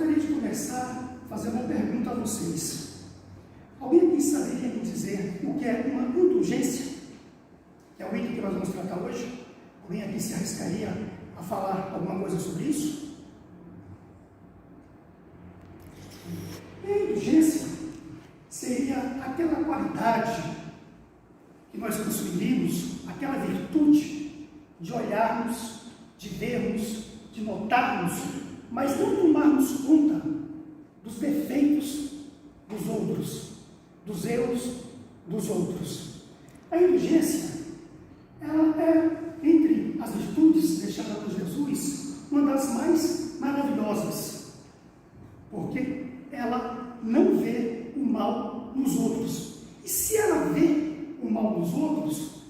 Gostaria de começar fazendo uma pergunta a vocês. Alguém aqui saberia me dizer o que é uma indulgência? Que é o item que nós vamos tratar hoje. Alguém aqui se arriscaria a falar alguma coisa sobre isso? A indulgência seria aquela qualidade que nós possuímos, aquela virtude de olharmos, de vermos, de notarmos, mas não tomarmos conta dos defeitos dos outros, dos erros dos outros. A indulgência, ela é, entre as virtudes deixadas por Jesus, uma das mais maravilhosas, porque ela não vê o mal nos outros. E se ela vê o mal nos outros,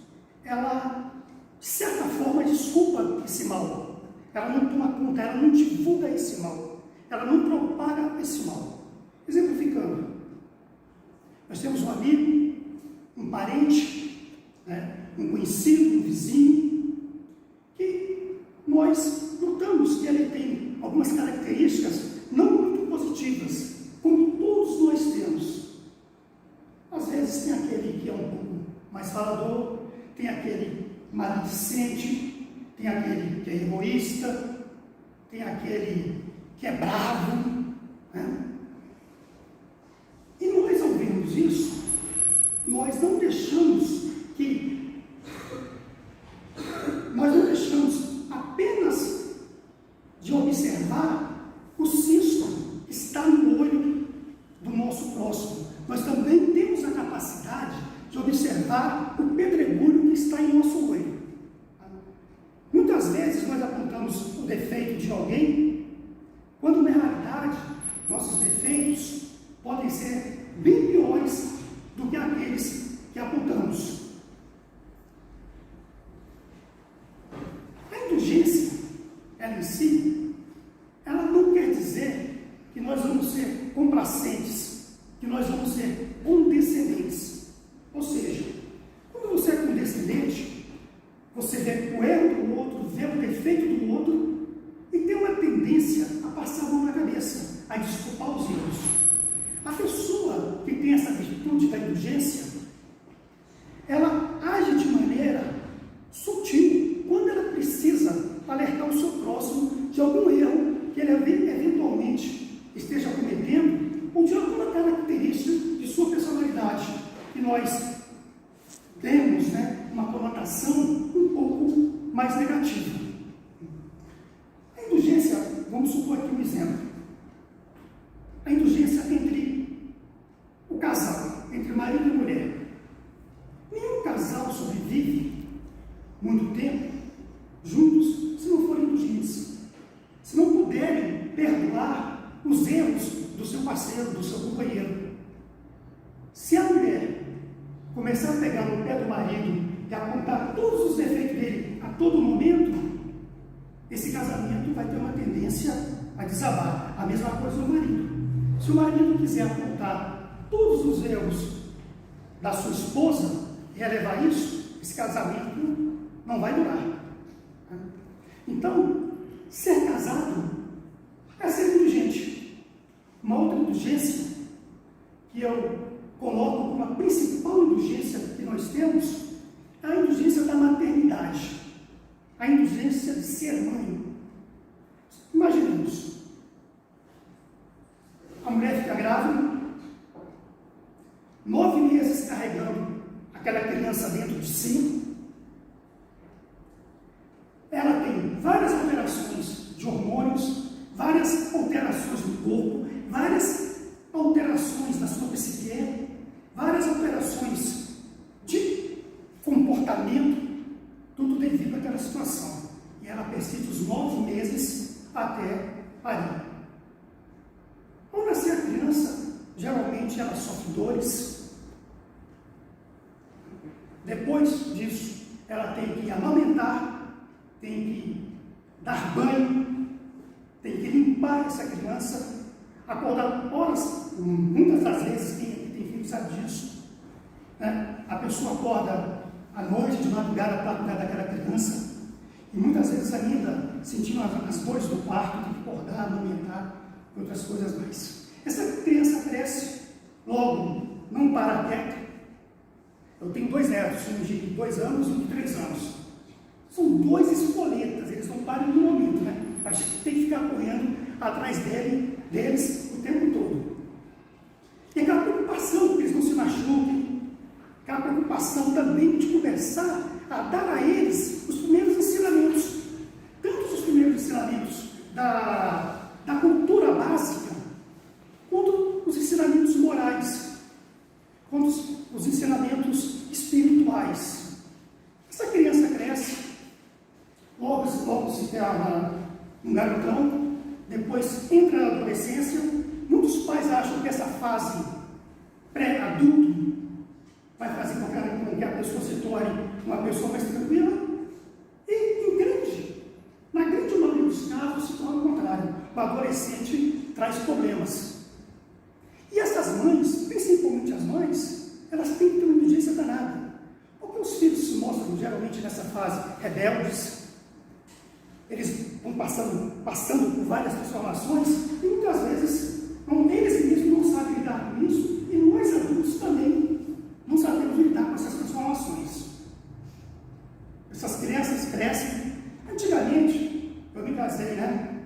ela, de certa forma, desculpa esse mal. Ela não toma conta, ela não divulga esse mal, ela não propaga esse mal. Exemplificando, nós temos um amigo, um parente, um conhecido, um vizinho, que nós notamos que ele tem algumas características não muito positivas, como todos nós temos. Às vezes tem aquele que é um pouco mais falador, tem aquele maledicente, tem aquele que é egoísta, tem aquele que é bravo, E nós, ao vermos isso, nós não deixamos apenas de observar o cisto que está no olho do nosso próximo. Nós também temos a capacidade de observar o pedregulho que está em nosso olho. Muitas vezes nós apontamos o defeito de alguém, quando na realidade nossos defeitos podem ser bem piores do que aqueles que apontamos. A indulgência, ela em si, ela não quer dizer que nós vamos ser complacentes, que nós vamos ser condescendentes. Ou seja, quando você é condescendente, você vê o erro do outro, vê o defeito do outro e tem uma tendência a passar a mão na cabeça, a desculpar os erros. A pessoa que tem essa virtude da indulgência, ela age de maneira sutil quando ela precisa alertar o seu próximo de algum erro que ele eventualmente esteja cometendo ou de alguma característica de sua personalidade, que nós temos uma conotação um pouco mais negativa. A indulgência, vamos supor aqui um exemplo. A indulgência entre o casal, entre marido e mulher. Nenhum casal sobrevive muito tempo juntos se não forem indulgentes, se não puderem perdoar os erros do seu parceiro, do seu companheiro. Se a mulher começar a pegar no pé do marido e apontar todos os defeitos dele a todo momento, esse casamento vai ter uma tendência a desabar. A mesma coisa do marido. Se o marido quiser apontar todos os erros da sua esposa e relevar isso, esse casamento não vai durar. Então, ser casado é ser indulgente. Uma outra indulgência que eu coloco como a principal indulgência que nós temos é a indulgência da maternidade, a indulgência de ser mãe. Imaginemos, a mulher fica grávida, 9 meses carregando aquela criança dentro de si, ela tem várias alterações de hormônios, várias alterações no corpo, várias alterações na sua psique, várias alterações de comportamento, tudo devido àquela situação. E ela persiste os 9 meses até parir. Ao nascer a criança, geralmente ela sofre dores. Depois disso, ela tem que amamentar, tem que dar banho, tem que limpar essa criança, acordar horas, muitas das vezes, quem tem filho sabe disso, a pessoa acorda à noite, de madrugada, para cuidar daquela criança, e muitas vezes ainda sentindo as dores do parto, tem que acordar, amamentar. e outras coisas mais. Essa criança cresce, logo, não para quieto. Eu tenho 2 netos, um de 2 anos e um de 3 anos. São 2 espoletas, eles não param em nenhum momento, né? A gente tem que ficar correndo atrás deles o tempo todo. E aquela preocupação que eles não se machuquem, aquela preocupação também de começar a dar a eles os primeiros ensinamentos, tanto os primeiros ensinamentos da cultura básica, quanto os ensinamentos morais, quanto os ensinamentos espirituais. Essa criança cresce, logo se torna um garotão, depois entra na adolescência. Muitos pais acham que essa fase pré-adulto vai fazer com que a pessoa se torne uma pessoa mais tranquila, e na grande maioria dos casos se torna o contrário. O adolescente traz problemas. E essas mães, principalmente as mães, elas têm que ter uma indulgência danada, porque os filhos se mostram geralmente nessa fase rebeldes. Eles vão passando por várias transformações, e muitas vezes eles mesmos não sabem lidar com isso, e nós adultos também não sabemos lidar com essas transformações. Essas crianças crescem. Antigamente, eu me casei, né?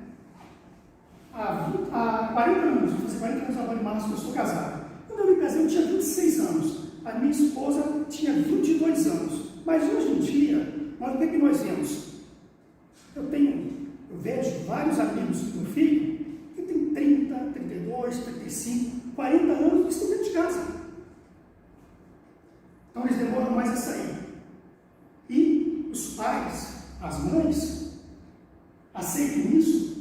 Há 40 anos, vou fazer 40 anos agora em março, eu sou casado. Quando eu me casei, eu tinha 26 anos. A minha esposa tinha 22 anos. Mas hoje em dia, o que é que nós vemos? Eu vejo vários amigos do meu filho que tem 30, 32, 35, 40 anos e estão dentro de casa. Então eles demoram mais a sair. E os pais, as mães, aceitam isso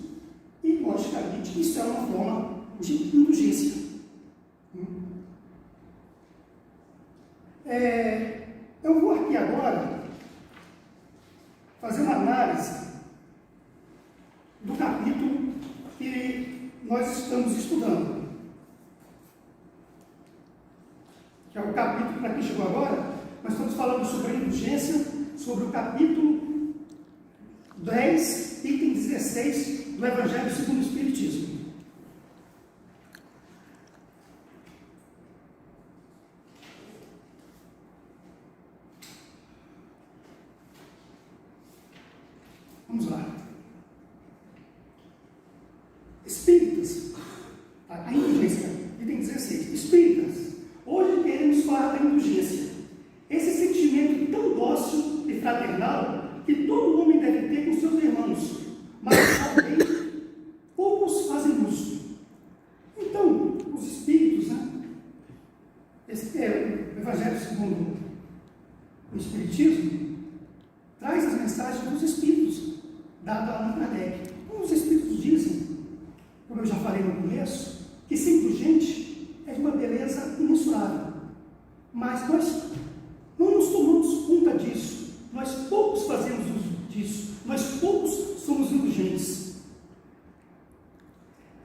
e, logicamente, isso é uma forma de indulgência. Eu vou aqui agora fazer uma análise do capítulo que nós estamos estudando, que é o capítulo, para quem chegou agora, nós estamos falando sobre a indulgência, sobre o capítulo 10, item 16 do Evangelho segundo o Espiritismo. Vamos lá. Espíritas, a indulgência, item 16. Espíritas, hoje queremos falar da indulgência. Esse sentimento tão dócil e fraternal que todo homem deve ter com seus irmãos, mas talvez poucos fazem uso. Então, os espíritos, né? Esse é o Evangelho segundo o Espiritismo, traz as mensagens dos espíritos, dado a Allan Kardec. Como os espíritos dizem, como eu já falei no começo, que ser indulgente é de uma beleza imensurável. Mas nós não nos tomamos conta disso. Nós poucos fazemos uso disso. Nós poucos somos indulgentes.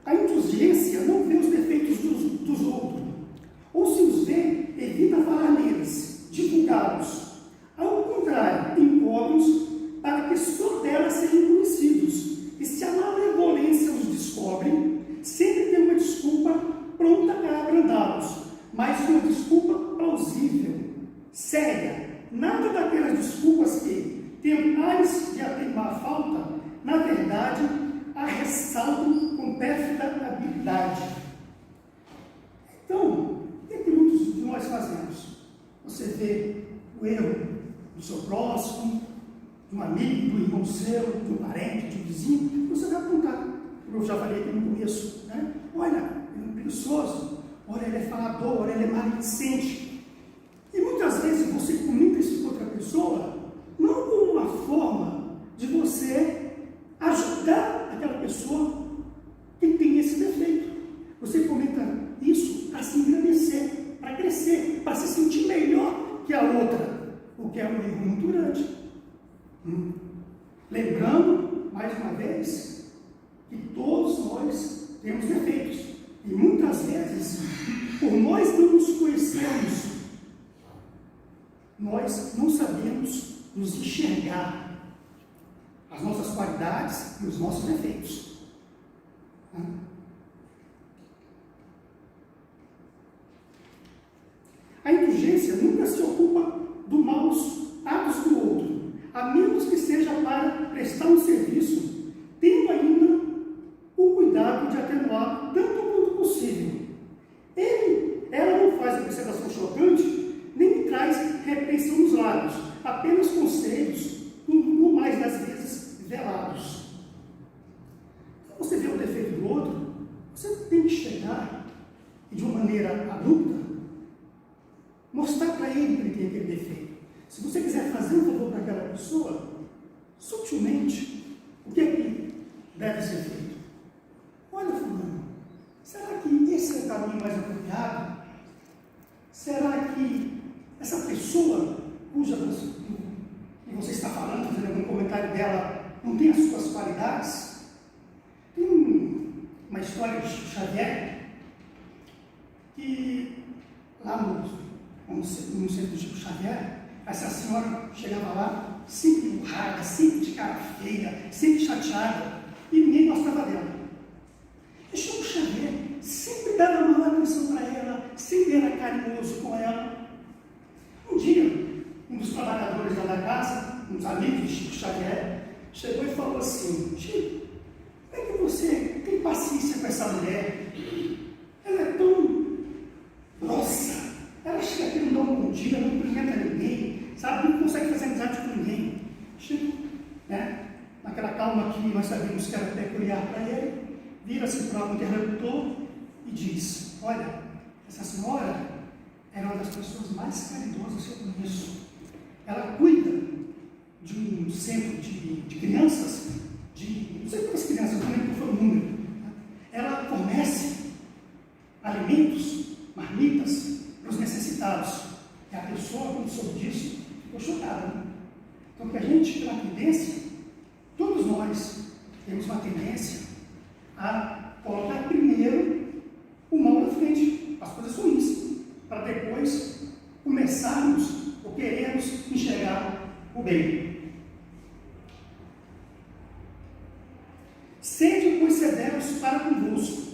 A indulgência não vê os defeitos dos outros. Ou se os vê, evita falar neles, divulgá-los. Ao contrário, encobre-os para que só delas sejam conhecidos. E se a malevolência os descobre, sempre tem uma desculpa pronta a abrandá-los, mas uma desculpa plausível, séria, nada daquelas desculpas que, tendo ares de afirmar falta, na verdade, a ressaltam com pérfida habilidade. Então, o que muitos de nós fazemos? Você vê o erro do seu próximo, de um amigo, do irmão seu, de um parente, de um vizinho, você vai apontar. Como eu já falei aqui no começo, né? Olha, ele é preguiçoso, olha, ele é falador, olha, ele é maledicente. E muitas vezes você comenta isso com outra pessoa, não como uma forma de você ajudar aquela pessoa que tem esse defeito. Você comenta isso para se engrandecer, para crescer, para se sentir melhor que a outra, o que é um erro muito grande. Lembrando, mais uma vez, que todos nós temos defeitos. E muitas vezes, por nós não nos conhecermos, nós não sabemos nos enxergar as nossas qualidades e os nossos defeitos. A indulgência nunca se ocupa dos maus atos do outro, a menos que seja para prestar um serviço, tendo ainda o cuidado de atenuar tanto quanto possível. Ela não faz observação chocante, nem traz repreensão nos lábios, apenas conselhos, no mais das vezes velados. Quando você vê o defeito do outro, você tem que chegar e, de uma maneira adulta, mostrar para ele que ele tem aquele defeito. Se você quiser fazer um favor para aquela pessoa, sutilmente, o que é que deve ser feito? Olha, fulano, será que esse é o caminho mais apropriado? Será que essa pessoa cuja que você está falando, fazendo algum comentário dela, não tem as suas qualidades? Tem uma história de Chico Xavier, que lá no centro do Chico Xavier, essa senhora chegava lá, sempre burrada, sempre de cara feia, sempre chateada, e ninguém gostava dela. E Chico Xavier sempre dava uma atenção para ela, sempre era carinhoso com ela. Um dia, um dos trabalhadores lá da casa, uns amigos de Chico Xavier, chegou e falou assim: Chico, como é que você tem paciência com essa mulher? Ela é tão grossa, ela chega aqui, não dá um bom dia, não cumprimenta ninguém, sabe, não consegue fazer amizade com ninguém. Chico, naquela calma que nós sabemos que era peculiar para ele, vira-se para o interlocutor e diz: olha, essa senhora era uma das pessoas mais caridosas que eu conheço. Ela cuida de um centro de crianças, não sei quantas crianças, não lembro qual foi o número. Ela fornece alimentos, marmitas, para os necessitados. E a pessoa, quando soube disso, ficou chocada. Né? Então, que a gente, pela tendência, todos nós temos uma tendência a colocar primeiro o mal na frente, as coisas ruins, para depois começarmos ou queremos enxergar o bem. Sede, pois, severos para convosco,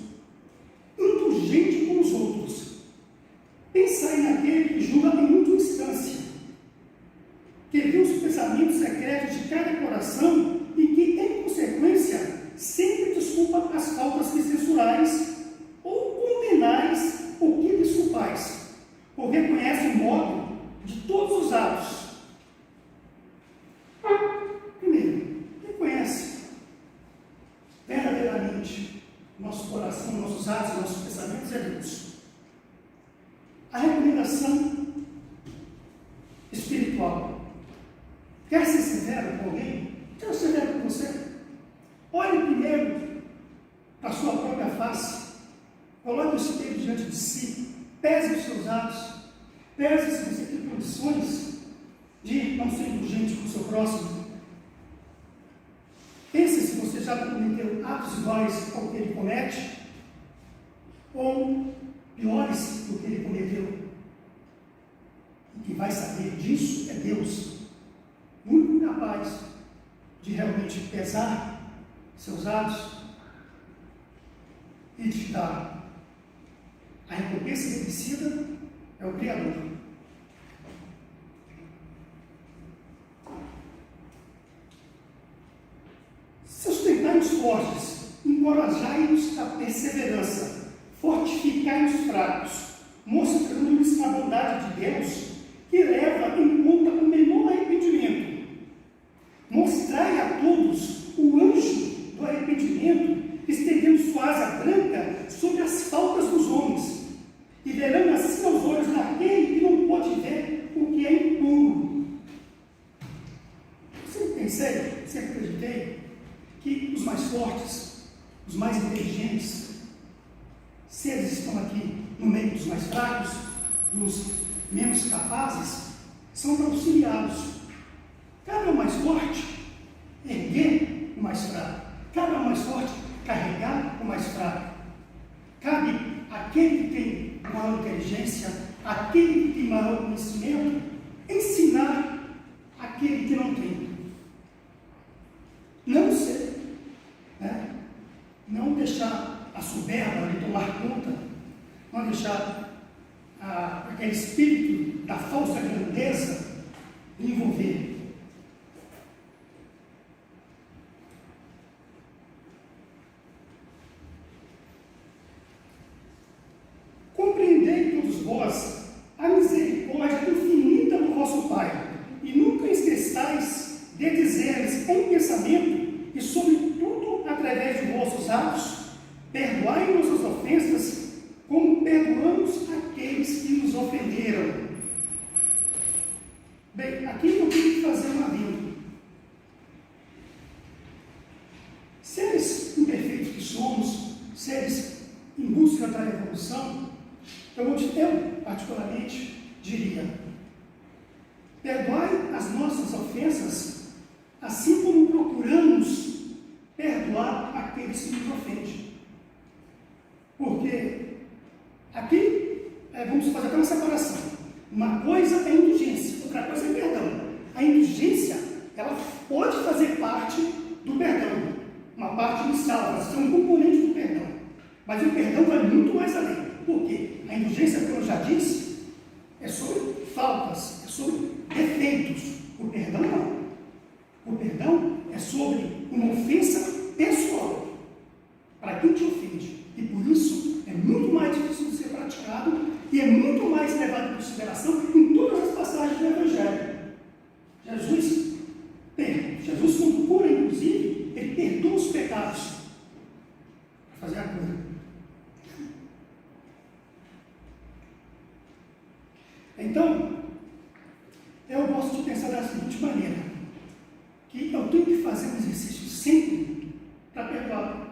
indulgente com os outros, pensai naquele que julga em última instância, que vê os pensamentos secretos de cada coração e que, em consequência, sempre desculpa as faltas que censurais ou condenais o que desculpais, porque conhece o modo de todos os atos. Primeiro, quem conhece verdadeiramente nosso coração, nossos atos, nossos pensamentos é Deus. A recomendação espiritual: quer ser severo com alguém? Quer ser severo com você? Olhe primeiro para a sua própria face, coloque o espelho diante de si, pese os seus atos, pese se você tem condições de não ser indulgente com o seu próximo. Pense se você já cometeu atos iguais ao que ele comete, ou piores do que ele cometeu. E quem vai saber disso é Deus, o único capaz de realmente pesar seus atos e te dar a recompensa merecida é o Criador. Sustentai-os fortes, encorajai-os à perseverança, fortificai os fracos, mostrando-lhes a bondade de Deus, que leva em conta o menor arrependimento. Mostrai a todos o anjo do arrependimento, estendendo sua asa branca sobre as faltas dos homens, e verão assim aos olhos daquele que não pode ver o que é impuro. Sempre pensei, sempre acreditei, que os mais fortes, os mais inteligentes, se eles estão aqui no meio dos mais fracos, dos menos capazes, são para auxiliá-los. Cabe ao mais forte erguer o mais fraco. Cabe ao mais forte carregar o mais fraco. Cabe àquele que tem maior inteligência, àquele que tem maior conhecimento, ensinar aquele que não tem. Não ser, não deixar a soberba de tomar conta, não deixar aquele espírito da falsa grandeza me envolver. Compreendei todos vós a misericórdia infinita do vosso Pai, e nunca esqueçais de dizer-lhes em pensamento e sobretudo através de vossos atos, perdoai nossas ofensas, como perdoamos aqueles que nos ofenderam. Bem, aqui eu tenho que fazer um adendo. Seres imperfeitos que somos, seres em busca da evolução, eu particularmente diria: perdoai as nossas ofensas, assim como procuramos perdoar aqueles que nos ofendem. Porque aqui vamos fazer aquela separação. Uma coisa é indulgência, outra coisa é perdão. A indulgência, ela pode fazer parte do perdão, uma parte inicial, ela é um componente do perdão. Mas o perdão vai muito mais além. Por quê? A indulgência, como eu já disse, é sobre faltas, é sobre defeitos. O perdão não. O perdão é sobre uma ofensa pessoal para quem te ofende. E por isso é muito mais difícil de ser praticado e é muito mais levado em consideração em todas as passagens do Evangelho. Jesus quando cura, inclusive, ele perdoa os pecados para fazer a cura. Então, eu gosto de pensar da seguinte maneira, que eu tenho que fazer um exercício sempre para perdoar.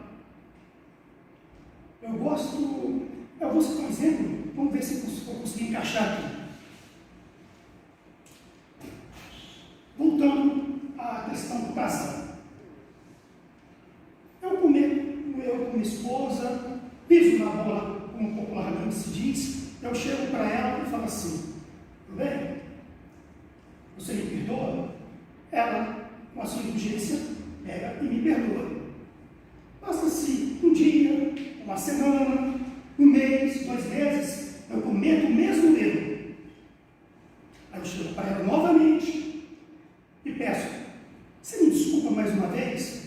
Eu vou citar um exemplo, vamos ver se eu consigo encaixar aqui. Voltando à questão do casal. Eu com minha esposa, piso na bola, como popularmente se diz, eu chego para ela e falo assim: tudo bem? Você me perdoa? Ela, com a sua indulgência, pega e me perdoa. Passa-se um dia, uma semana, um mês, 2 meses, eu cometo o mesmo erro. Aí eu chego para ela novamente e peço: você me desculpa mais uma vez?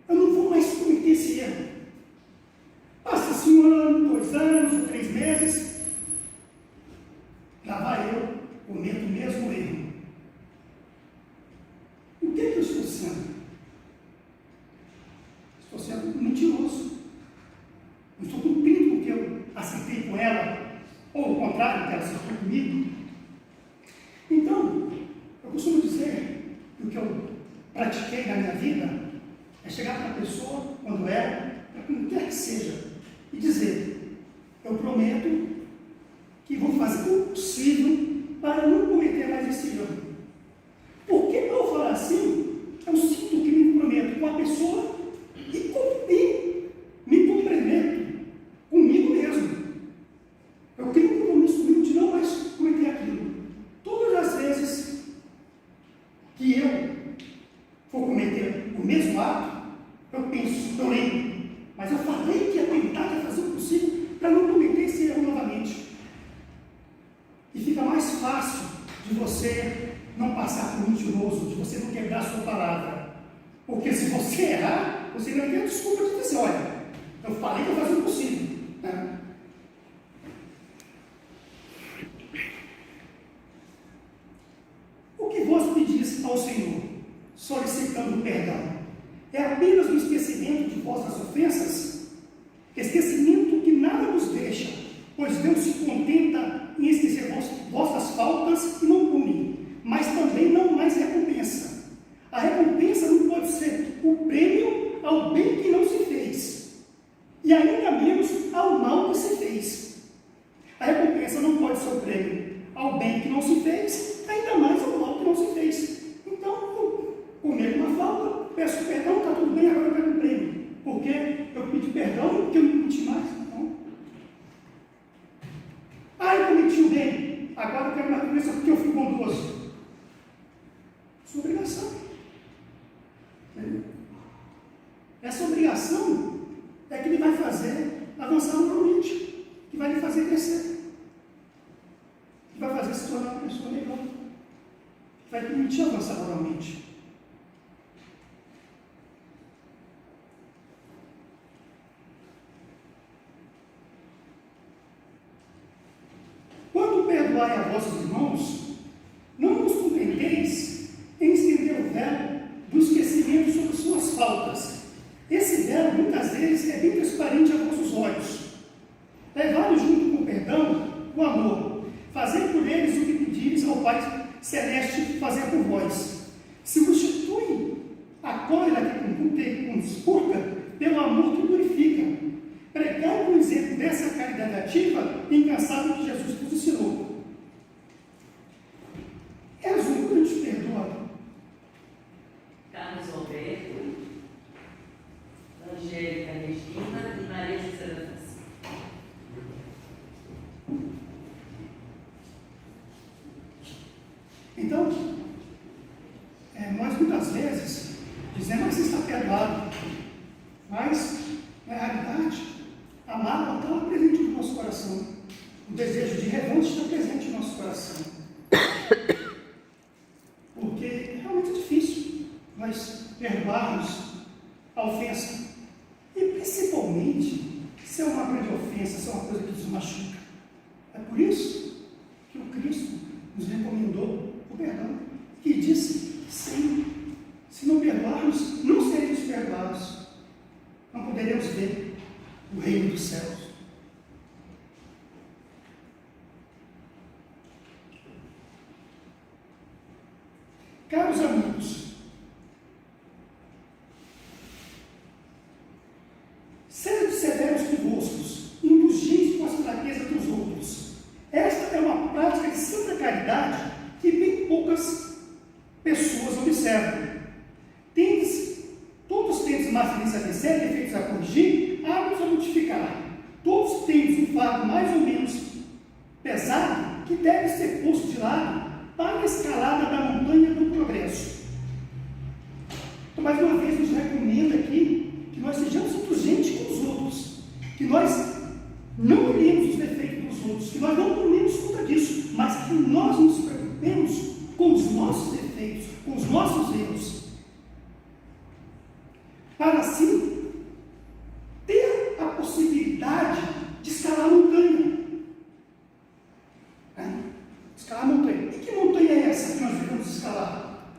Eu não vou mais cometer esse erro. Passa-se 1 ano, 2 anos, ou 3 meses, lá vai eu, cometo o mesmo erro. O que eu estou sendo? Estou sendo mentiroso. Não estou cumprindo o que eu aceitei com ela, ou o contrário, que ela aceitou comigo. Então, eu costumo dizer que o que eu pratiquei na minha vida é chegar para a pessoa, quando é, para quem quer que seja, e dizer: eu prometo que vou fazer o possível para não cometer mais esse erro. Porque ao falar assim, eu sinto que me comprometo com a pessoa e me comprometo comigo mesmo. Eu tenho um compromisso comigo de não mais cometer aquilo. Todas as vezes que eu for cometer o mesmo ato, eu penso, eu lembro, mas eu falei que ia tentar, que ia fazer o possível para não cometer esse erro novamente. E fica mais fácil de você não passar por mentiroso, de você não quebrar a sua palavra. Porque se você errar, você não tem desculpa de dizer: olha, eu falei que ia fazer o possível. Né? O que vos pedis ao Senhor, solicitando perdão, é apenas o esquecimento de vossas ofensas? Esquecimento que nada vos deixa, pois Deus se contenta em esquecer vossas faltas e não pune, mas também não mais recompensa. A recompensa não pode ser o prêmio ao bem que não se fez, e ainda menos ao mal que se fez. A recompensa não pode ser o prêmio ao bem que não se fez, ainda mais ao mal que não se fez. Então, eu cometo uma falta, peço perdão, está tudo bem, agora eu quero um prêmio. Porque eu pedi perdão porque eu não cometi mais. Não. Eu cometi o bem, agora eu quero uma recompensa porque eu fui bondoso. Sua obrigação. Essa obrigação é que lhe vai fazer avançar normalmente, que vai lhe fazer crescer. pessoa melhor, que vai permitir avançar moralmente. Quando perdoai a vossos irmãos, não vos contenteis em estender o véu do esquecimento sobre suas faltas. Esse véu, muitas vezes, é bem transparente a vossos olhos. Levai junto com o perdão, o amor. Fazer por eles o que pedires ao Pai Celeste fazer por vós. Substitui a cólera que conspurca pelo amor que purifica. Pregai o exemplo dessa caridade ativa e incansável que Jesus vos ensinou. És um grande perdoador. Carlos Alberto, Angélica Regina e Maria José da França. Então, nós muitas vezes dizemos que está perdoado, mas, na realidade, a mágoa está presente no nosso coração. O desejo de revanche está presente no nosso coração. Porque realmente é difícil nós perdoarmos a ofensa. E principalmente, se é uma grande ofensa, se é uma coisa que nos machuca. É por isso que o Cristo nos recomendou o perdão. Que disse, sim, se não perdoarmos, não seremos perdoados. Não poderemos ver o reino dos céus. Caros amigos, sede severos convosco, indulgentes com as fraquezas dos outros. Esta é uma prática de santa caridade que bem poucas pessoas observam. Todos temos mais feliz a vencer, defeitos a corrigir, hábitos a modificar. Todos temos um fardo mais ou menos pesado que deve ser posto de lado para a escalada da montanha do progresso. Então, mais uma vez, nos recomenda aqui que nós sejamos indulgentes com os outros, que nós não olhemos os defeitos dos outros, que nós não tomemos conta disso, mas que nós nos preocupemos com os nossos defeitos, com os nossos erros, para assim ter a possibilidade de escalar a montanha. Escalar a montanha. E que montanha é essa que nós devemos escalar?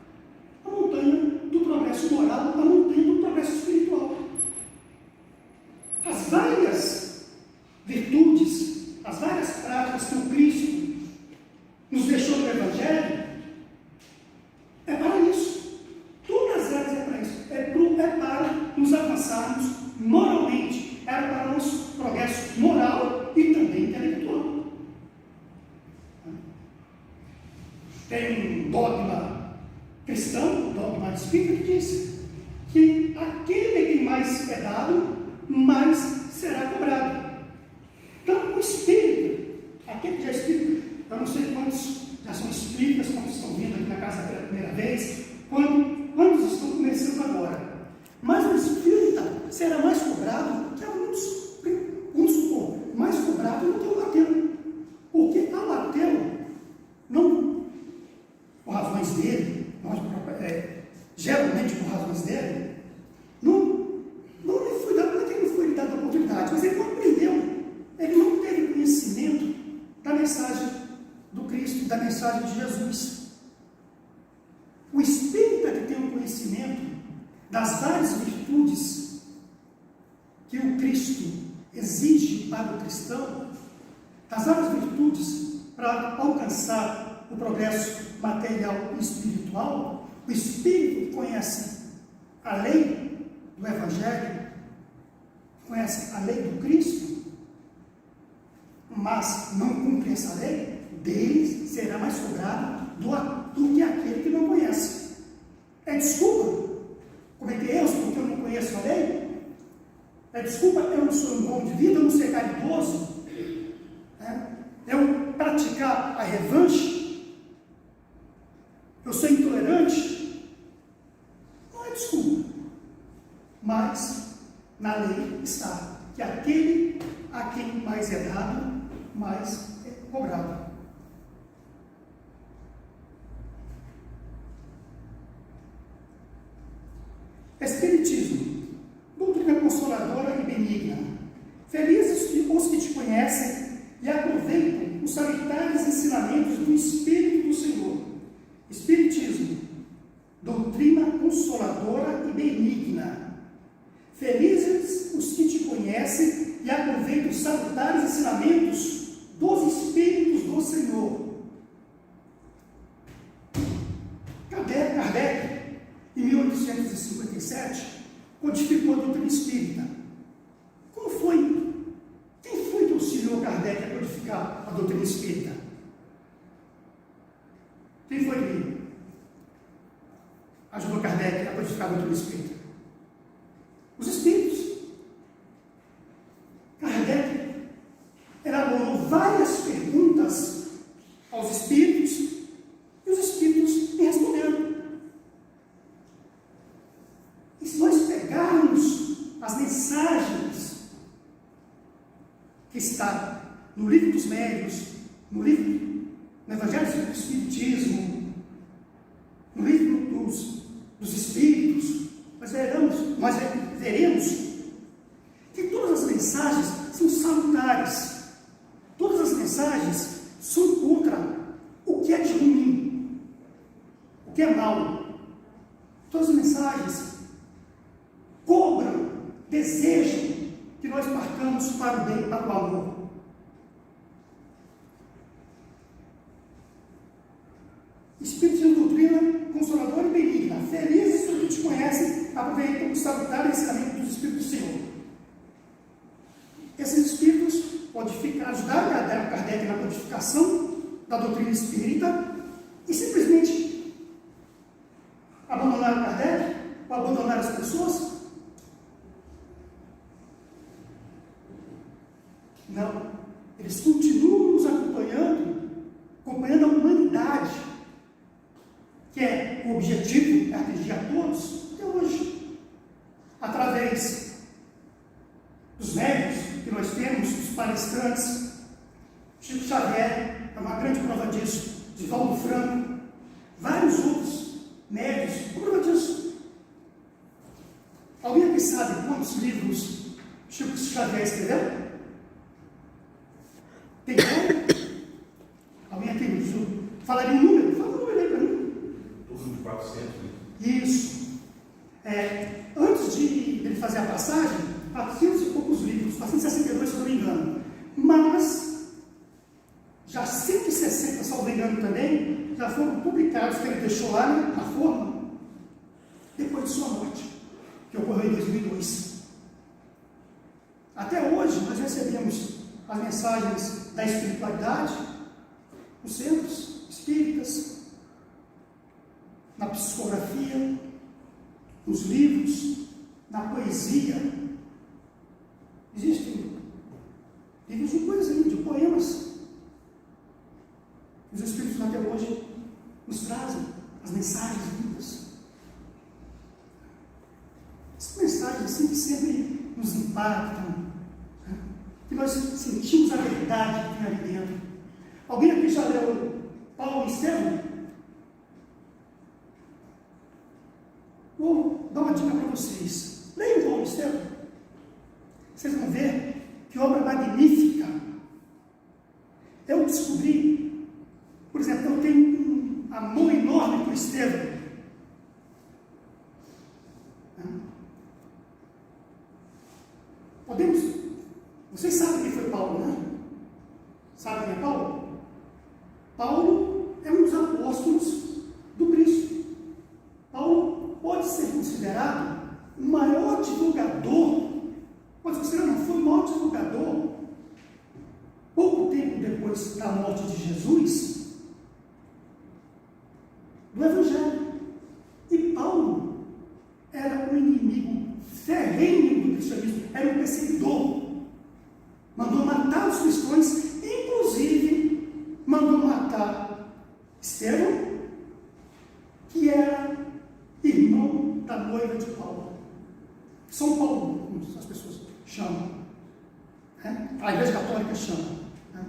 A montanha do progresso moral, a montanha do progresso espiritual. As várias virtudes, as várias práticas que o Cristo nos deixou no Evangelho, é para isso. Todas elas é para isso. É para nos avançarmos moralmente. É para o nosso progresso moral e também intelectual. Tem um dogma cristão, um dogma espírita, que diz que aquele que mais é dado, mais será cobrado. Então, o espírito, aquele que já é espírita, eu não sei quantos já são espíritas, quantos estão vindo aqui na casa pela primeira vez, quantos estão começando agora. Mas o espírita será mais cobrado que alguns, vamos supor, mais cobrado do que o ateu. Porque ao ateu, não por razões dele, geralmente por razões dele, não lhe foi dado, não é que ele não foi lhe dado a oportunidade, mas ele não aprendeu, ele não teve conhecimento da mensagem do Cristo, da mensagem de Jesus. O espírita que tem o conhecimento das várias virtudes que o Cristo exige para o cristão, das várias virtudes para alcançar o progresso material e espiritual, o espírito que conhece a lei do Evangelho, conhece a lei do Cristo, mas não cumpre essa lei, dele será mais cobrado do que aquele que não conhece. É desculpa cometer erros porque eu não conheço a lei? É desculpa eu não sou um bom de vida, eu não ser caridoso? Eu praticar a revanche? Eu sou intolerante? Não é desculpa. Mas na lei está que aquele a quem mais é dado, mais é cobrado. os que te conhecem e aproveitam os salutares ensinamentos do Espírito do Senhor. Espiritismo, doutrina consoladora e benigna. Felizes os que te conhecem e aproveitam os salutares ensinamentos dos Espíritos do Senhor. Kardec, em 1857, codificou a doutrina espírita. Como foi? Quem foi que auxiliou Kardec a codificar a doutrina espírita? Quem foi que ajudou Kardec a codificar a doutrina espírita? Os Espíritos. Kardec elaborou várias perguntas aos Espíritos e os Espíritos lhe responderam. E se nós pegarmos as mensagens que está no Livro dos Médiuns, no Evangelho do Espiritismo, no Livro dos Espíritos, nós veremos que todas as mensagens são salutares. Todas as mensagens são contra o que é de ruim, o que é mal. Todas as mensagens cobram, desejam que nós partamos para o bem, para o amor. Espiritismo, doutrina consoladora e benigna. Felizes os que te conhecem, aproveitam o salutar ensinamento dos Espíritos do Senhor. Esses Espíritos ajudaram Kardec na codificação da doutrina espírita e simplesmente abandonaram Kardec ou abandonaram as pessoas? Não. Eles continuam nos acompanhando a humanidade, que é o objetivo de atingir a todos, até hoje, através dos médiuns que nós temos, dos palestrantes. Chico Xavier é uma grande prova disso, Divaldo Franco, vários outros médiuns, prova disso. Alguém aqui sabe quantos livros Chico Xavier escreveu? Tem como? Alguém aqui me falaria um número? Fala um número aí para mim. Torno de 400. Isso. Antes de ele fazer a passagem, 400 e poucos livros, 462 se eu não me engano. Mas, já 160, se eu não me engano também, já foram publicados, que ele deixou lá na forma, depois de sua morte, que ocorreu em 2002. Até hoje, nós recebemos as mensagens da espiritualidade, nos centros espíritas, na psicografia, nos livros, na poesia. Existem livros de poesia, de poemas. Os Espíritos até hoje nos trazem as mensagens lindas. Essas mensagens assim que sempre nos impactam, né? Que nós sentimos a verdade que tem ali dentro. Alguém aqui já leu Paulo e Estevão? Vou dar uma dica para vocês. Leiam Paulo e Estevão. Vocês vão ver que obra magnífica. Eu descobri, por exemplo, eu tenho um amor enorme por Estevão. Vocês sabem quem foi Paulo, né? Sabe quem é Paulo? Paulo é um dos apóstolos do Cristo. Paulo pode ser considerado o maior divulgador, pode considerar, não, foi o maior divulgador, pouco tempo depois da morte de Jesus, do Evangelho. E Paulo era um inimigo ferrenho do cristianismo, era um perseguidor. Mandou matar os cristãos, inclusive mandou matar Estevão, que era irmão da noiva de Paulo. São Paulo, como as pessoas chamam, né? A Igreja Católica chama, né?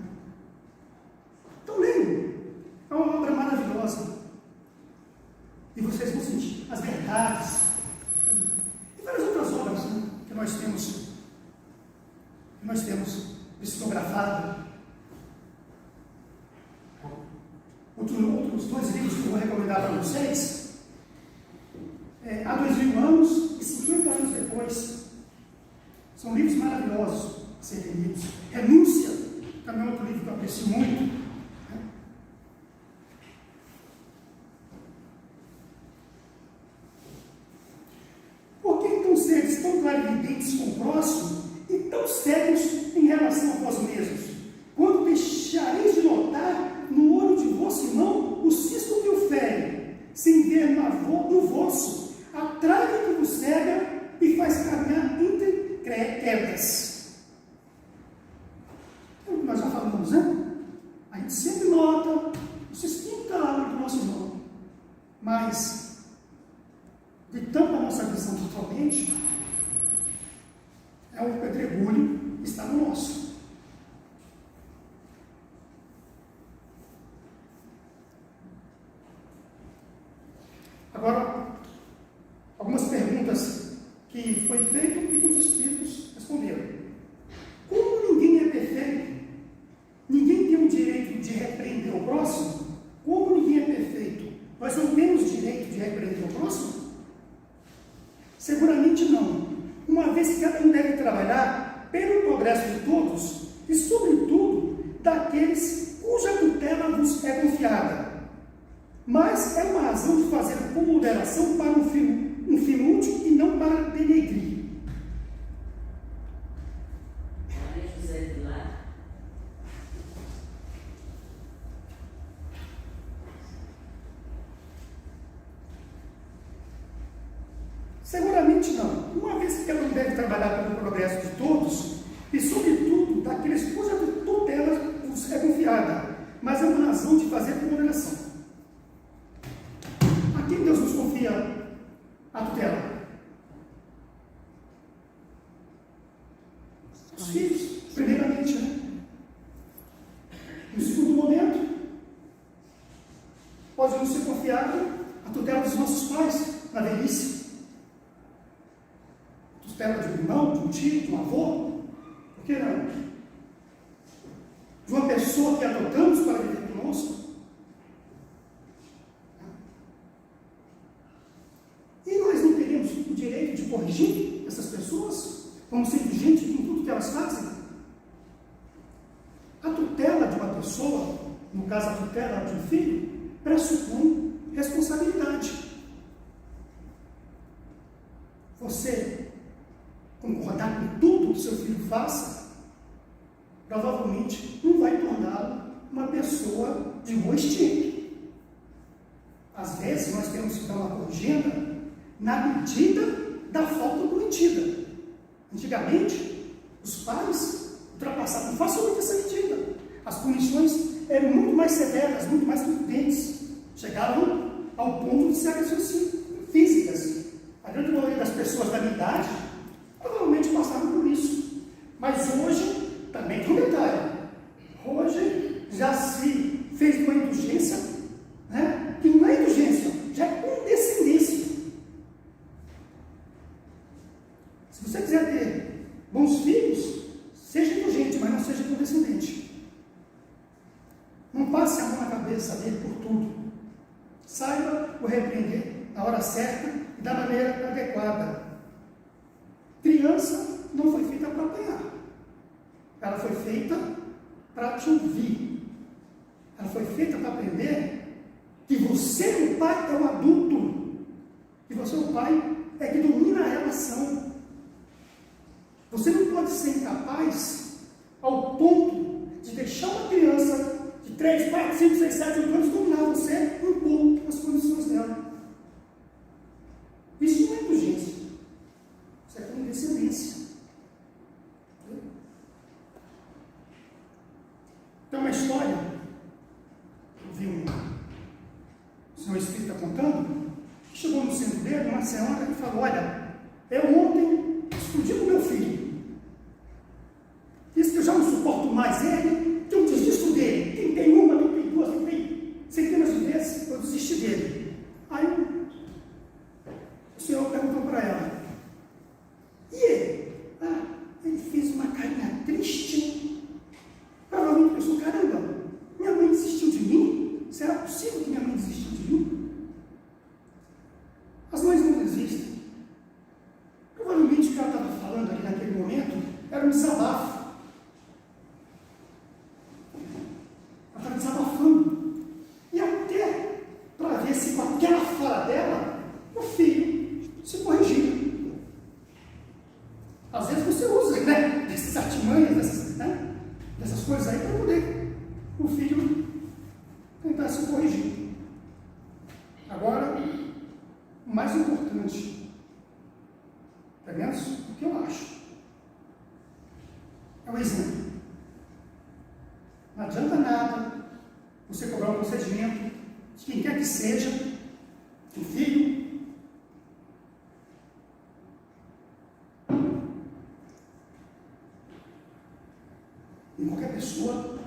Então leiam, é uma obra maravilhosa. E vocês vão sentir as verdades. E várias outras obras, né, que nós temos psicografada. Outros 2 livros que eu vou recomendar para vocês, há 2000 anos e 50 anos depois. São livros maravilhosos a serem lidos. Renúncia, também é outro livro que eu aprecio muito. Por que então seres tão clarividentes com o próximo e tão cegos em relação a vós mesmos? Quando deixareis de notar no olho de vosso irmão o cisco que o fere, sem ver no vosso a trave que vos cega e faz caminhar entre quedas. É o que nós já falamos, né? A gente sempre nota o cisquinho que está lá do nosso irmão, mas de tampa a nossa visão totalmente, é um pedregulho que está no nosso. Agora, algumas perguntas que foi feito e que os Espíritos responderam. Como ninguém é perfeito, ninguém tem o direito de repreender o próximo. Como ninguém é perfeito, nós não temos direito de repreender o próximo? Seguramente não. Uma vez que cada um deve trabalhar pelo progresso de todos e, sobretudo, daqueles cuja tutela vos é confiada. Mas é uma razão de fazer com moderação para um fim útil e não para denegrir. Maria José de lá. Seguramente não. Uma vez que cada um deve trabalhar pelo progresso de todos e, sobretudo, daqueles cuja tutela vos é confiada. Mas é uma razão de fazer com moderação. A quem Deus nos confia a tutela? Os filhos, primeiramente, né? No segundo momento, pode nos ser confiada a tutela dos nossos pais na velhice. Tutela de um irmão, de um tio, de um avô. Por que não? De uma pessoa que adotamos para viver conosco. E nós não teremos o direito de corrigir essas pessoas, como sendo gente com tudo que elas fazem? A tutela de uma pessoa, no caso a tutela de um filho, pressupõe responsabilidade. Você concordar com tudo que seu filho faça, provavelmente não vai torná-lo uma pessoa de boa estima. Às vezes nós temos que dar uma corrigenda na medida da falta cometida. Antigamente, os pais ultrapassavam facilmente essa medida. As punições eram muito mais severas, muito mais prudentes. Chegavam ao ponto de ser agressões físicas. A grande maioria das pessoas da minha idade provavelmente passaram por isso. Mas hoje, também tem um detalhe. Hoje já se fez uma indulgência, né? Que não é indulgência, já é condescendência. Se você quiser ter bons filhos, seja indulgente, mas não seja condescendente. Não passe a mão na cabeça dele por tudo. Saiba o repreender na hora certa e da maneira adequada. Criança não foi feita para apanhar. Ela foi feita para te ouvir. Ela foi feita para aprender que você, o pai, é o adulto. Que você, o pai, é que domina a relação. Você não pode ser incapaz ao ponto de deixar uma criança de 3, 4, 5, 6, 7, 8 anos dominar você e impor as condições dela. Isso não é indulgência. Isso é condescendência. Tem uma história, eu vi um senhor espírita contando, que chegou no centro dele uma senhora e falou: olha, eu ontem explodi com meu filho. Disse que eu já não suporto mais ele, que eu desisto dele. Tentei uma, tentei duas, tentei centenas de vezes, eu desisti dele. Aí o senhor perguntou para ela: e ele? Ah, ele fez uma carinha triste essas coisas aí para poder o filho tentar se corrigir. Agora, o mais importante, pelo menos o que eu acho, é o exemplo. Não adianta nada você cobrar um procedimento de quem quer que seja, do filho, em qualquer pessoa,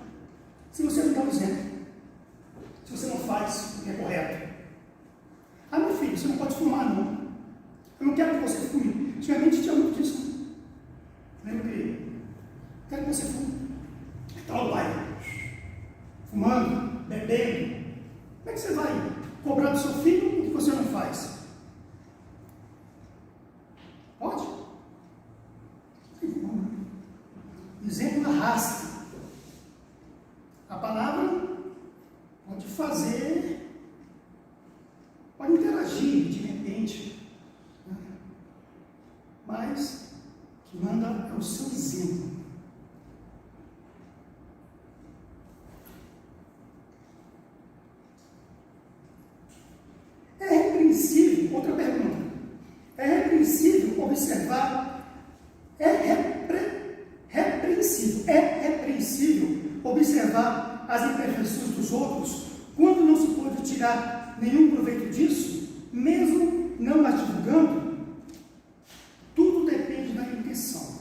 se você não dá o exemplo, se você não faz o que é correto. Ah, meu filho, você não pode fumar, não. Eu não quero que você fume. Antigamente tinha muito disso. Lembra que quero que você fume. Tal baile. Fumando, bebendo. Como é que você vai cobrar do seu filho o que você não faz? Pode? Exemplo arrasta. A palavra pode fazer, pode interagir de repente, né? Mas o que manda é o seu exemplo. É repreensível, outra pergunta, é repreensível observar, repreensível observar as imperfeições dos outros, quando não se pode tirar nenhum proveito disso, mesmo não as divulgando? Tudo depende da intenção.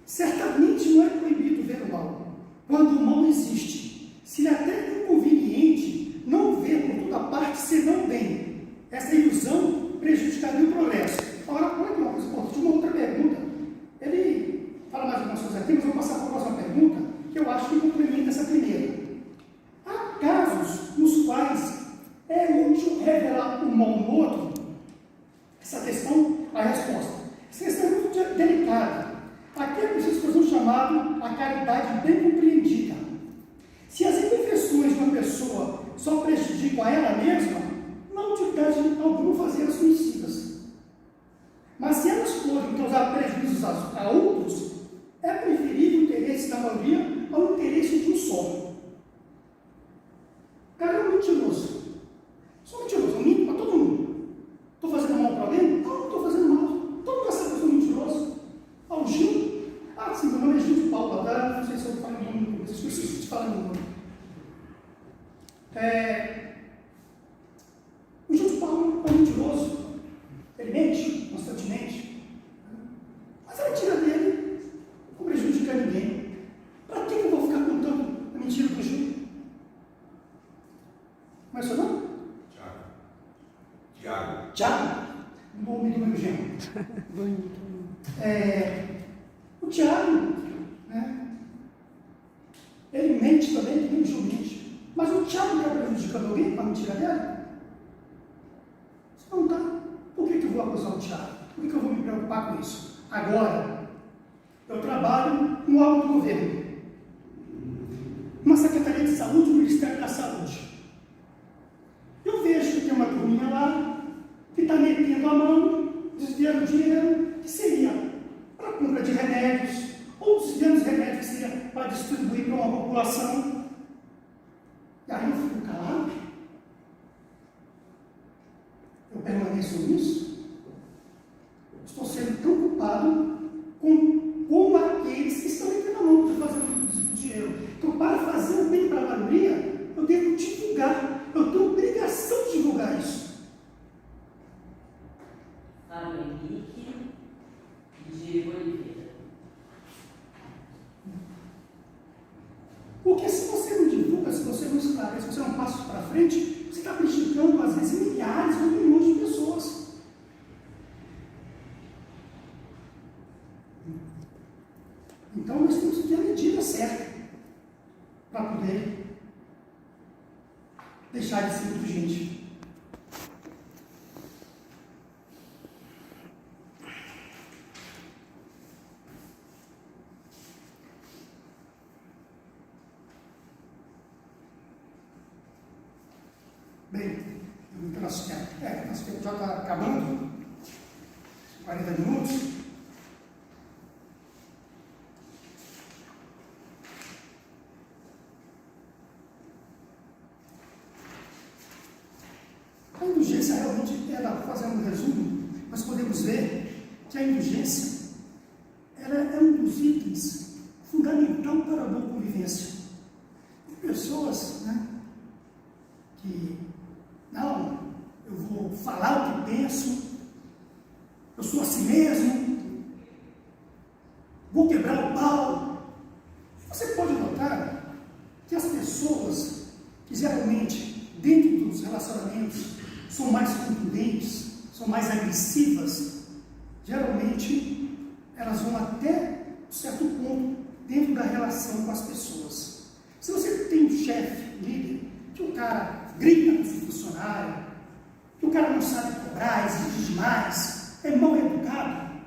Certamente não é proibido ver o mal, quando o mal existe. Se é até inconveniente não ver por toda parte senão bem, essa ilusão prejudicaria o progresso. Agora, olha uma coisa importante, uma outra pergunta. Ele fala mais algumas coisas aqui, mas eu vou passar para a próxima pergunta, que eu acho que complementa essa primeira. Há casos nos quais é útil revelar o mal no outro? Essa questão, a resposta. Essa questão é muito delicada. Aqui é preciso fazer um chamado à caridade bem compreendida. Se as imperfeições de uma pessoa só prejudicam a ela mesma, não há utilidade alguma fazê-las conhecidas. Mas se elas podem causar prejuízos a outros, é preferível o interesse da maioria ao interesse de um só. O cara é um mentiroso. Sou mentiroso, eu minto para todo mundo. Estou fazendo mal para alguém? Não, não estou fazendo mal. Todo mundo sabe que eu sou mentiroso. Ah, o Gil? Ah, sim, meu nome é Gil de Paulo, tá? Não sei se eu falo o nome no começo, esqueci de falar meu nome. O Gil de Paulo é um mentiroso. Ele mente constantemente. Mas a mentira dele não prejudica ninguém. Para que eu vou ficar contando a mentira do Gil? Como é seu nome? Tiago? Um bom amigo do meu genro. O Tiago, né? Ele mente também, ele mente. Mas o Tiago está prejudicando alguém com a mentira dele? Não está. Por que eu vou acusar o Tiago? Por que eu vou me preocupar com isso? Agora, eu trabalho no órgão do governo, uma Secretaria de Saúde, o Ministério da Saúde. Eu vejo que tem uma turminha lá que está metendo a mão, desviando dinheiro, que seria para compra de remédios, ou desviando os remédios que seria para distribuir para uma população. E aí eu fico calado. Eu permaneço nisso. Estou sendo preocupado com aqueles que estão metendo a mão, que estão fazendo dinheiro. Então, para fazer o bem para a maioria, eu devo divulgar. Eu tenho obrigação de divulgar isso. Fábio Henrique e Diego Oliveira. Porque se você não divulga, se você não esclarece, se você não passa para frente, você está prejudicando, às vezes, milhares ou milhões de pessoas. Então, nós temos que ter a medida certa para poder deixar de ser indulgente. Bem, nosso tempo já está acabando, 40 minutos. indulgência realmente, ela, fazendo um resumo, nós podemos ver que a indulgência ela é um dos itens fundamental para a boa convivência. Tem pessoas, né, que, não, eu vou falar o que penso, eu sou assim mesmo, vou quebrar o pau. Você pode notar que as pessoas que geralmente, dentro dos relacionamentos, são mais contundentes, são mais agressivas, geralmente elas vão até um certo ponto dentro da relação com as pessoas. Se você tem um chefe, líder, que o cara grita com o seu funcionário, que o cara não sabe cobrar, exige demais, é mal educado,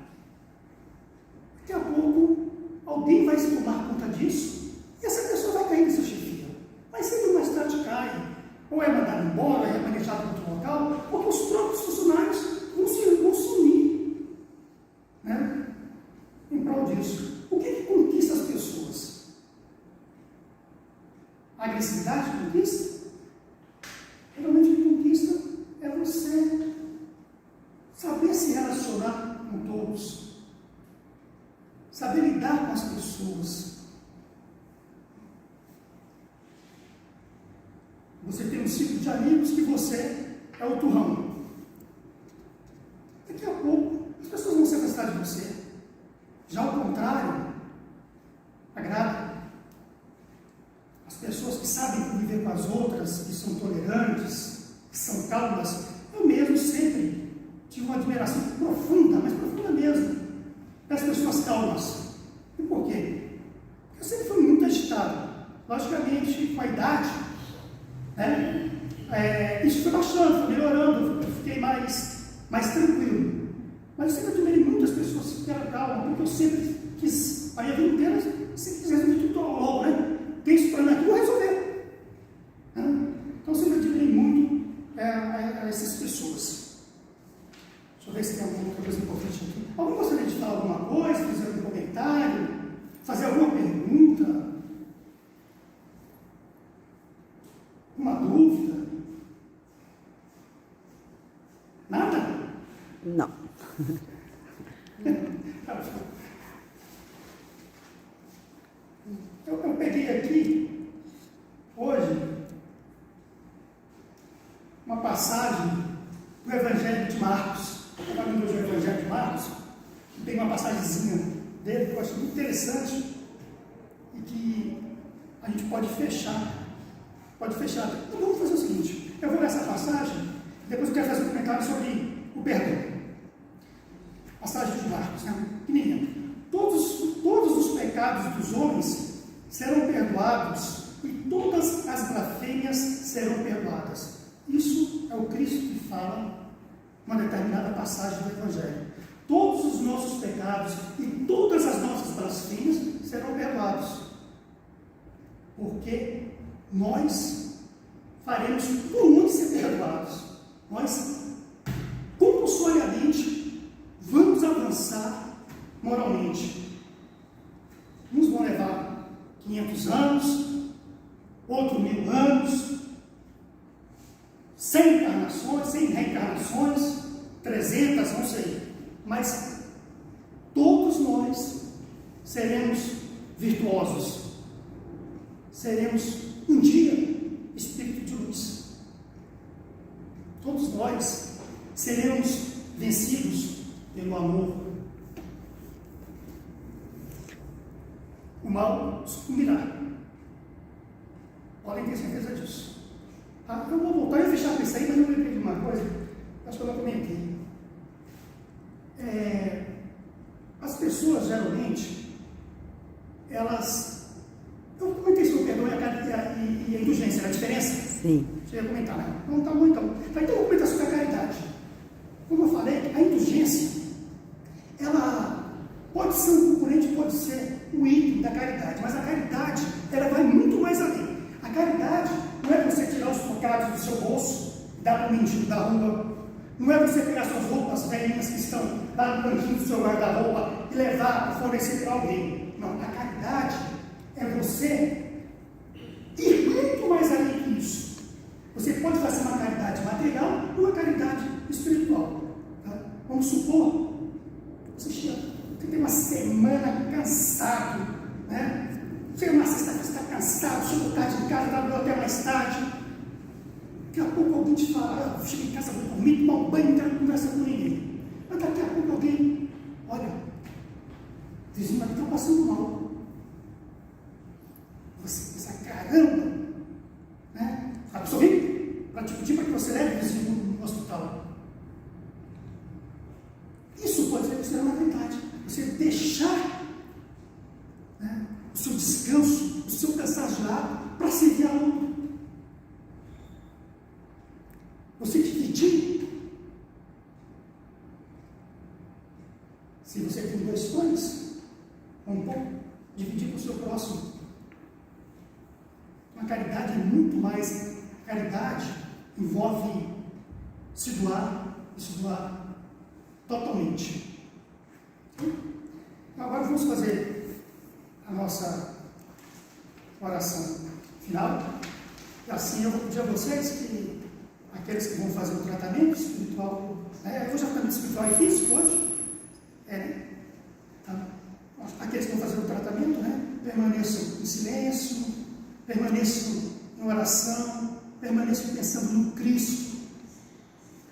daqui a pouco alguém vai se tomar conta disso e essa pessoa vai cair nessa chefia. Mas sempre mais tarde cai, ou é mandado embora, é manejado para outro local, porque os próprios funcionários vão sumir, né, em prol disso. O que conquista as pessoas? A agressividade conquista? Realmente o que conquista é você saber se relacionar com todos, saber lidar com as pessoas. Você tem um ciclo de amigos que você é o turrão. Daqui a pouco, as pessoas vão se afastar de você. Já ao contrário, agrada. As pessoas que sabem conviver com as outras, que são tolerantes, que são calmas. Eu mesmo sempre tive uma admiração profunda, mas profunda mesmo, das pessoas calmas. E por quê? Porque eu sempre fui muito agitado. Logicamente, com a idade, né, isso foi baixando, foi melhorando, eu fiquei mais tranquilo. Mas eu sempre admirei muitas pessoas que eram calmas, porque eu sempre quis, a minha vida inteira, sempre quis resolver tudo logo, né? Tem esse problema aqui, vou resolver. Então eu sempre admirei muito essas pessoas. Deixa eu ver se tem alguma outra coisa importante aqui. Alguém gostaria de falar alguma coisa, fazer algum comentário, fazer alguma pergunta? Uma dúvida? Nada? Não. Eu peguei aqui, hoje, uma passagem do Evangelho de Marcos. Eu estava lendo hoje o Evangelho de Marcos, que tem uma passagemzinha dele que eu acho muito interessante e que a gente pode fechar. Então vamos fazer o seguinte, eu vou ler essa passagem, depois eu quero fazer um comentário sobre o perdão. Passagem de Marcos, né? Pequenininha. Todos os pecados dos homens serão perdoados e todas as blasfêmias serão perdoadas. Isso é o Cristo que fala uma determinada passagem do Evangelho. Todos os nossos pecados e todas as nossas blasfêmias serão perdoados. Porque nós faremos por onde ser perdoados. Nós, compulsoriamente, vamos avançar moralmente. Uns vão levar 500 anos, outros 1000 anos, 100 encarnações, 100 reencarnações, 300, não sei. Mas todos nós seremos virtuosos. Seremos um dia espírito de luz. Todos nós seremos vencidos pelo amor. O mal sucumbirá. Podem ter certeza disso. Tá? Eu vou voltar e fechar com isso aí, mas eu lembrei de uma coisa, acho que eu não comentei. As pessoas, geralmente, elas... Eu comentei sobre o perdão e a indulgência, a diferença? Sim. Você ia comentar, né? Não está bom, então. Então eu vou comentar sobre a caridade. Como eu falei, a indulgência, ela pode ser um concorrente, pode ser o item da caridade, mas a caridade, ela vai muito mais além. A caridade não é você tirar os trocados do seu bolso, dar para o mendigo da rua, não é você pegar suas roupas velhinhas que estão lá no cantinho do seu guarda-roupa e levar para fornecer para alguém. Não, a caridade é você ir muito mais além que isso. Você pode fazer uma caridade material ou uma caridade Vamos supor, você tem uma semana cansado, né? Chega uma sexta-feira, você está cansado, chegou tarde em casa, trabalhou até mais tarde. Daqui a pouco alguém te fala, eu chego em casa, vou dormir, tomar um banho, não quero conversar com ninguém. Mas daqui a pouco alguém, olha, vizinho está passando mal. Você pensa, caramba, né? A pessoa vem para te pedir para que você leve o vizinho no hospital. Isso pode ser considerado uma verdade. Você deixar, né, o seu descanso, o seu cansaço de lado para servir a outro. Você dividir. Se você tem 2 pães, um pão, dividir com o seu próximo. Uma caridade é muito mais. Caridade envolve se doar e se doar totalmente. Agora vamos fazer a nossa oração final. E assim eu vou pedir a vocês que aqueles que vão fazer o tratamento espiritual, hoje é o tratamento espiritual e físico hoje, tá? Aqueles que vão fazer o tratamento, permaneçam em silêncio, permaneçam em oração, permaneçam pensando no Cristo.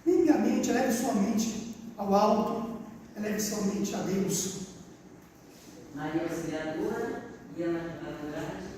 Limpe a mente, eleve sua mente ao alto, eleve sua mente a Deus. Maria Auxiliadora, guia na verdade.